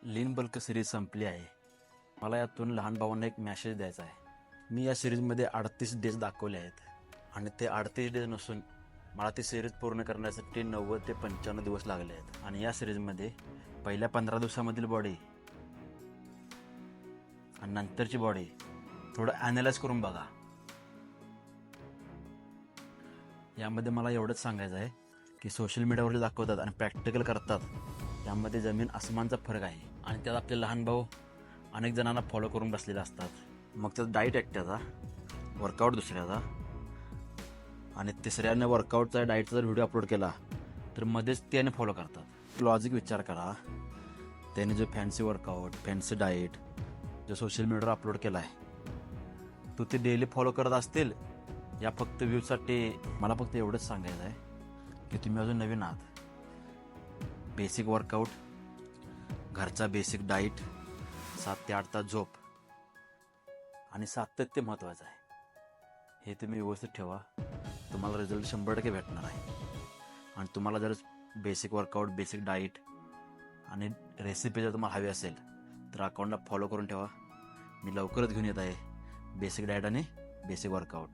लीन bulk series संपली आहे. मला यातून लहान भावांना एक मॅसेज द्यायचा आहे. मी या सिरीजमध्ये 38 डेज दाखवले आहेत आणि ते 38 डेज नसून मला ती सिरीज पूर्ण करण्यासाठी 90 ते 95 दिवस लागले आहेत. आणि या सिरीजमध्ये पहिल्या 15 दिवसामधील बॉडी आणि नंतरची बॉडी थोडं ॲनालाइज करून बघा. यामध्ये मला एवढंच सांगायचं आहे की सोशल मीडियावर जे दाखवतात आणि प्रॅक्टिकल करतात यामध्ये जमीन आसमानचा फरक आहे. आणि त्यात आपले लहान भाऊ अनेक जणांना फॉलो करून बसलेले असतात. मग त्यात डाईट एकट्याचा, वर्कआउट दुसऱ्याचा आणि तिसऱ्याने वर्कआउटचा डाईटचा जर व्हिडिओ अपलोड केला तर मध्येच त्याने फॉलो करतात. लॉजिक विचार करा, त्याने जो फॅन्सी वर्कआउट, फॅन्सी डाईट जो सोशल मीडियावर अपलोड केला आहे तो ते डेली फॉलो करत असतील या फक्त व्ह्यूजसाठी. मला फक्त एवढंच सांगायचं आहे की तुम्ही अजून नवीन आहात. बेसिक वर्कआउट, घरचा बेसिक डाईट, 7 ते 8 तास झोप आणि सातत्य महत्त्वाचं आहे. हे तुम्ही व्यवस्थित ठेवा, तुम्हाला रिझल्ट 100% भेटणार आहे. आणि तुम्हाला जर बेसिक वर्कआउट, बेसिक डाईट आणि रेसिपी जर तुम्हाला हवी असेल तर अकाउंटला फॉलो करून ठेवा. मी लवकरच घेऊन येत आहे बेसिक डाईट आणि बेसिक वर्कआउट.